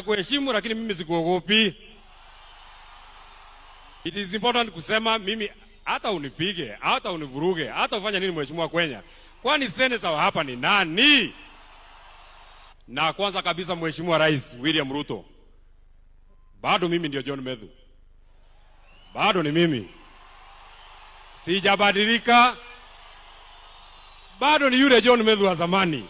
Nakuheshimu lakini mimi sikuogopi. It is important kusema mimi hata unipige, hata univuruge, hata ufanye nini mheshimiwa Kwenya. Kwani senator wa hapa ni nani? Na kwanza kabisa Mheshimiwa Rais William Ruto. Bado mimi ndio John Medhu. Bado ni mimi. Sijabadilika. Bado ni yule John Medhu wa zamani.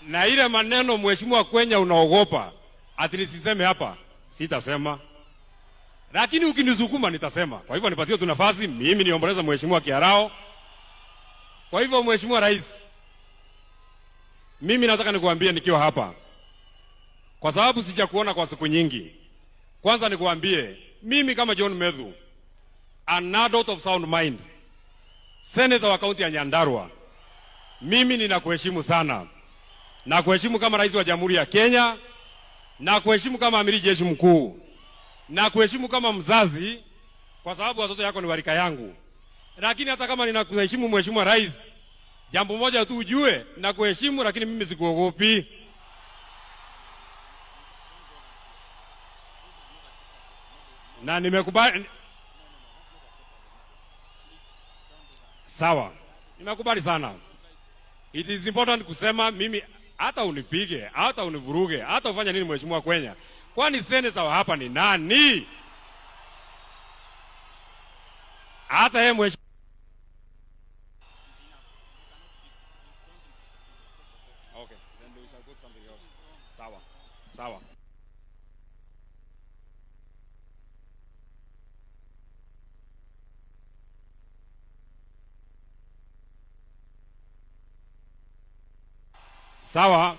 Na ile maneno mheshimiwa Kwenya unaogopa ati nisiseme hapa, sitasema. Lakini ukinisukuma nitasema. Kwa hivyo nipatie tu nafasi mimi niomboleza mheshimiwa Kiarao. Kwa hivyo Mheshimiwa Rais, mimi nataka nikuambie nikiwa hapa, kwa sababu sijakuona kwa siku nyingi. Kwanza nikuambie mimi kama John Medhu, an adult of sound mind, senator wa kaunti ya Nyandarua, mimi ninakuheshimu sana. Na kuheshimu kama rais wa Jamhuri ya Kenya, na kuheshimu kama amiri jeshi mkuu, na kuheshimu kama mzazi, kwa sababu watoto yako ni warika yangu. Lakini hata kama ninakuheshimu Mheshimiwa Rais, jambo moja tu ujue, na kuheshimu lakini mimi sikuogopi. Na nimekubali. Sawa. Nimekubali sana. It is important kusema mimi hata unipige, hata univuruge, hata ufanye nini mheshimiwa Kwenya. Kwani senator wa hapa ni nani? Hata yeye mheshimiwa. Okay, then we shall go to something else. Sawa. Sawa. Sawa.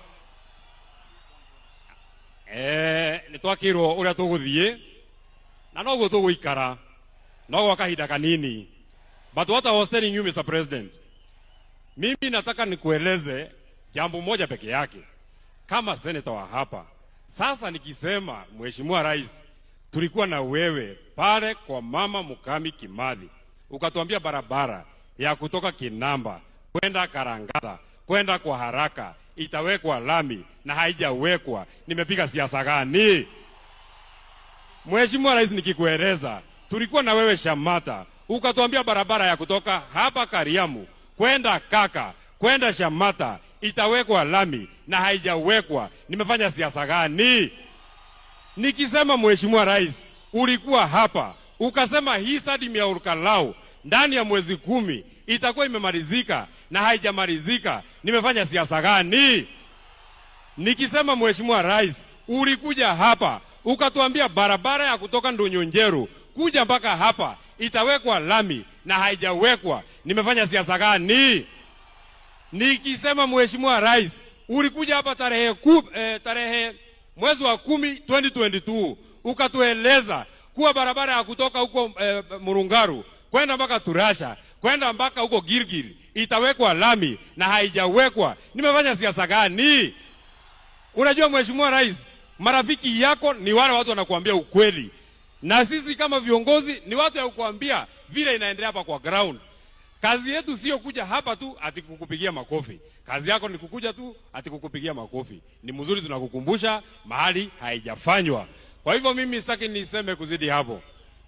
Nitwakirwo uria tuguthie na no gutuguikara no gwa kahinda kanini. But what I was telling you Mr. President, mimi nataka nikueleze jambo moja peke yake kama senator wa hapa. Sasa nikisema Mheshimiwa Rais, tulikuwa na wewe pale kwa Mama Mukami Kimathi, ukatuambia barabara ya kutoka Kinamba kwenda Karangata kwenda kwa haraka itawekwa lami na haijawekwa. Nimepiga siasa gani? Mheshimiwa Rais, nikikueleza tulikuwa na wewe Shamata, ukatuambia barabara ya kutoka hapa Kariamu kwenda Kaka kwenda Shamata itawekwa lami na haijawekwa. Nimefanya siasa gani? Nikisema Mheshimiwa Rais, ulikuwa hapa ukasema hii stadium ya Olkalau ndani ya mwezi 10 itakuwa imemalizika na haijamalizika. Nimefanya siasa gani? Nikisema Mheshimiwa Rais, ulikuja hapa ukatuambia barabara ya kutoka Ndonyonjeru kuja mpaka hapa itawekwa lami na haijawekwa. Nimefanya siasa gani? Nikisema Mheshimiwa Rais, ulikuja hapa tarehe mwezi wa 10 2022 ukatueleza kuwa barabara ya kutoka huko Murungaru kwenda mpaka Turasha kwenda mpaka huko Gilgil itawekwa lami na haijawekwa. Nimefanya siasa gani? Unajua Mheshimiwa Rais, marafiki yako ni wale watu wanakuambia ukweli, na sisi kama viongozi ni watu ya kukuambia vile inaendelea hapa kwa ground. Kazi yetu sio kuja hapa tu ati kukupigia makofi. Kazi yako ni kukuja tu ati kukupigia makofi. Ni mzuri tunakukumbusha mahali haijafanywa. Kwa hivyo mimi sitaki niseme kuzidi hapo.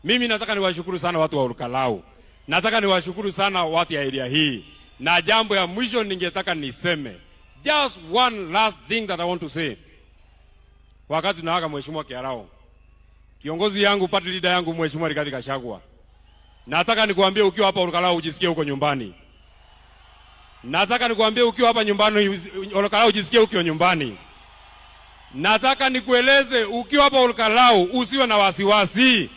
Mimi nataka niwashukuru sana watu wa Olkalau. Nataka niwashukuru sana watu ya area hii. Na jambo ya mwisho ningetaka niseme, just one last thing that I want to say. Wakati tunaaga Mheshimiwa Kiarao, kiongozi yangu, party leader yangu Mheshimiwa Rigathi Gachagua, nataka nikuambie ukiwa hapa Olkalau ujisikie uko nyumbani. Nataka nikuambie ukiwa hapa nyumbani Olkalau ujisikie ukiwa nyumbani. Nataka nikueleze ukiwa hapa Olkalau usiwe na wasiwasi.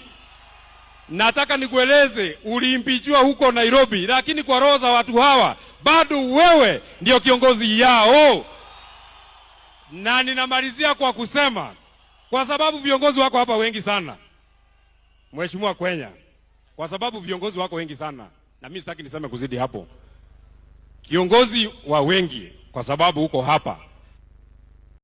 Nataka nikueleze uliimpichwa huko Nairobi, lakini kwa roho za watu hawa bado wewe ndio kiongozi yao. Na ninamalizia kwa kusema, kwa sababu viongozi wako hapa wengi sana Mheshimiwa Kwenya, kwa sababu viongozi wako wengi sana, na mimi sitaki niseme kuzidi hapo. Kiongozi wa wengi kwa sababu uko hapa,